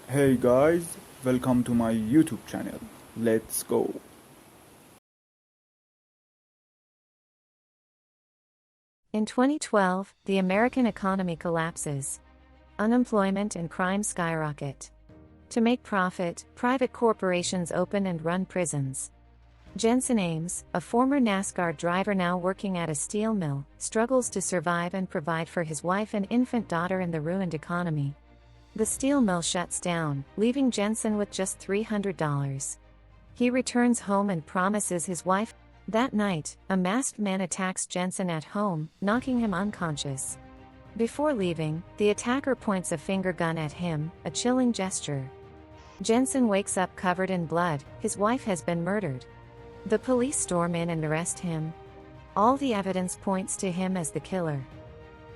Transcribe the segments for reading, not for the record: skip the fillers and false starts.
Hey guys, welcome to my YouTube channel. Let's go. In 2012, the American economy collapses. Unemployment and crime skyrocket. To make profit, private corporations open and run prisons. Jensen Ames, a former NASCAR driver now working at a steel mill, struggles to survive and provide for his wife and infant daughter in the ruined economy. The steel mill shuts down, leaving Jensen with just $300. He returns home and promises his wife. That night, a masked man attacks Jensen at home, knocking him unconscious. Before leaving, the attacker points a finger gun at him, a chilling gesture. Jensen wakes up covered in blood. His wife has been murdered. The police storm in and arrest him. All the evidence points to him as the killer.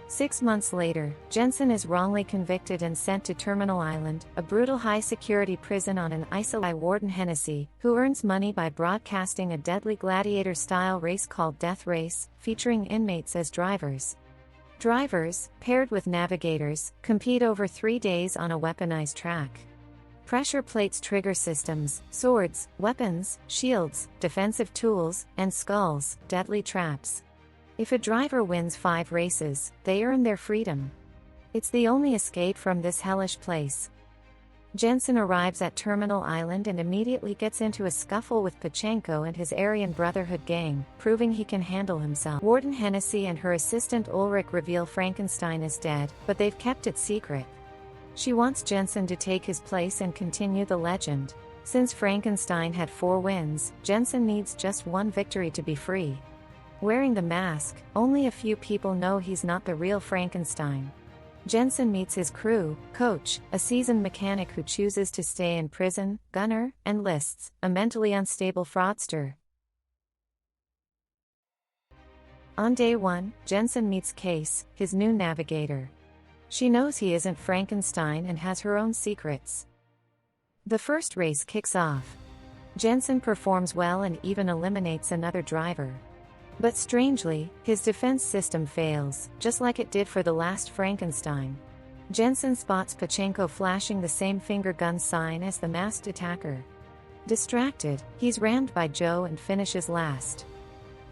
6 months later, Jensen is wrongly convicted and sent to Terminal Island, a brutal high-security prison on an island by Warden Hennessy, who earns money by broadcasting a deadly gladiator-style race called Death Race, featuring inmates as drivers. Drivers, paired with navigators, compete over 3 days on a weaponized track. Pressure plates trigger systems, swords, weapons, shields, defensive tools, and skulls, deadly traps. If a driver wins 5 races, they earn their freedom. It's the only escape from this hellish place. Jensen arrives at Terminal Island and immediately gets into a scuffle with Pachenko and his Aryan Brotherhood gang, proving he can handle himself. Warden Hennessy and her assistant Ulrich reveal Frankenstein is dead, but they've kept it secret. She wants Jensen to take his place and continue the legend. Since Frankenstein had 4 wins, Jensen needs just 1 victory to be free. Wearing the mask, only a few people know he's not the real Frankenstein. Jensen meets his crew, Coach, a seasoned mechanic who chooses to stay in prison, Gunner, and Lists, a mentally unstable fraudster. On day 1, Jensen meets Case, his new navigator. She knows he isn't Frankenstein and has her own secrets. The first race kicks off. Jensen performs well and even eliminates another driver. But strangely, his defense system fails, just like it did for the last Frankenstein. Jensen spots Pachenko flashing the same finger gun sign as the masked attacker. Distracted, he's rammed by Joe and finishes last.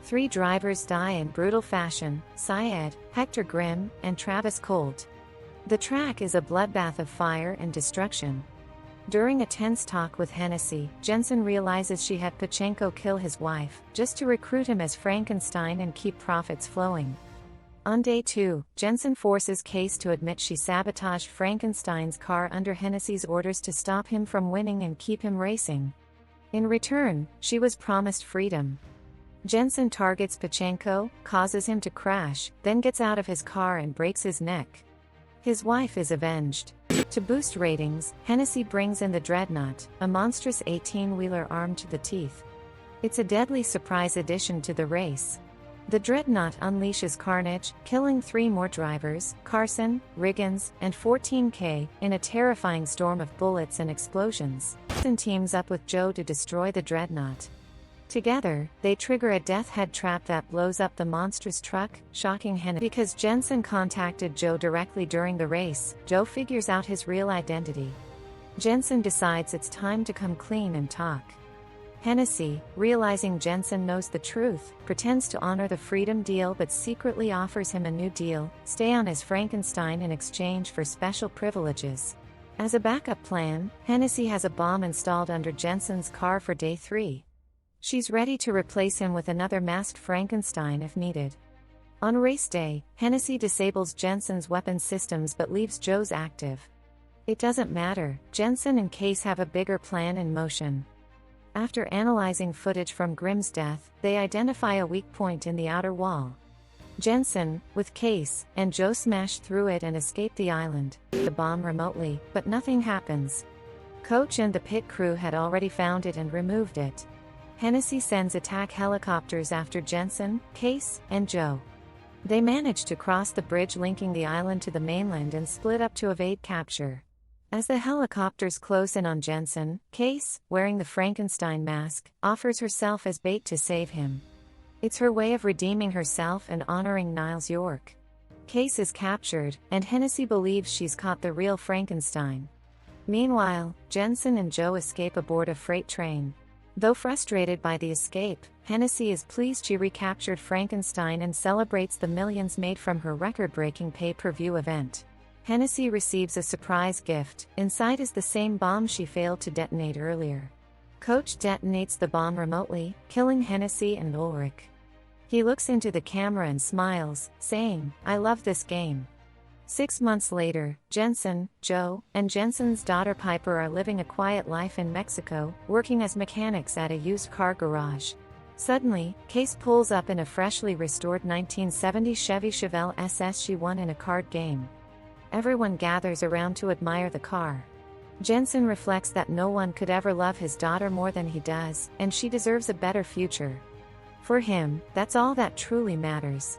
3 drivers die in brutal fashion: Syed, Hector Grimm, and Travis Colt. The track is a bloodbath of fire and destruction. During a tense talk with Hennessy, Jensen realizes she had Pachenko kill his wife, just to recruit him as Frankenstein and keep profits flowing. On day 2, Jensen forces Case to admit she sabotaged Frankenstein's car under Hennessy's orders to stop him from winning and keep him racing. In return, she was promised freedom. Jensen targets Pachenko, causes him to crash, then gets out of his car and breaks his neck. His wife is avenged. To boost ratings, Hennessy brings in the Dreadnought, a monstrous 18-wheeler armed to the teeth. It's a deadly surprise addition to the race. The Dreadnought unleashes carnage, killing 3 more drivers, Carson, Riggins, and 14K, in a terrifying storm of bullets and explosions. Jensen teams up with Joe to destroy the Dreadnought. Together, they trigger a death head trap that blows up the monstrous truck, shocking Hennessy. Because Jensen contacted Joe directly during the race, Joe figures out his real identity. Jensen decides it's time to come clean and talk. Hennessy, realizing Jensen knows the truth, pretends to honor the freedom deal but secretly offers him a new deal: stay on as Frankenstein in exchange for special privileges. As a backup plan, Hennessy has a bomb installed under Jensen's car for day 3. She's ready to replace him with another masked Frankenstein if needed. On race day, Hennessy disables Jensen's weapon systems but leaves Joe's active. It doesn't matter, Jensen and Case have a bigger plan in motion. After analyzing footage from Grimm's death, they identify a weak point in the outer wall. Jensen, with Case, and Joe smash through it and escape the island. The bomb remotely, but nothing happens. Coach and the pit crew had already found it and removed it. Hennessy sends attack helicopters after Jensen, Case, and Joe. They manage to cross the bridge linking the island to the mainland and split up to evade capture. As the helicopters close in on Jensen, Case, wearing the Frankenstein mask, offers herself as bait to save him. It's her way of redeeming herself and honoring Niles York. Case is captured, and Hennessy believes she's caught the real Frankenstein. Meanwhile, Jensen and Joe escape aboard a freight train. Though frustrated by the escape, Hennessy is pleased she recaptured Frankenstein and celebrates the millions made from her record-breaking pay-per-view event. Hennessy receives a surprise gift. Inside is the same bomb she failed to detonate earlier. Coach detonates the bomb remotely, killing Hennessy and Ulrich. He looks into the camera and smiles, saying, "I love this game." 6 months later, Jensen, Joe, and Jensen's daughter Piper are living a quiet life in Mexico, working as mechanics at a used car garage. Suddenly, Case pulls up in a freshly restored 1970 Chevy Chevelle SS she won in a card game. Everyone gathers around to admire the car. Jensen reflects that no one could ever love his daughter more than he does, and she deserves a better future. For him, that's all that truly matters.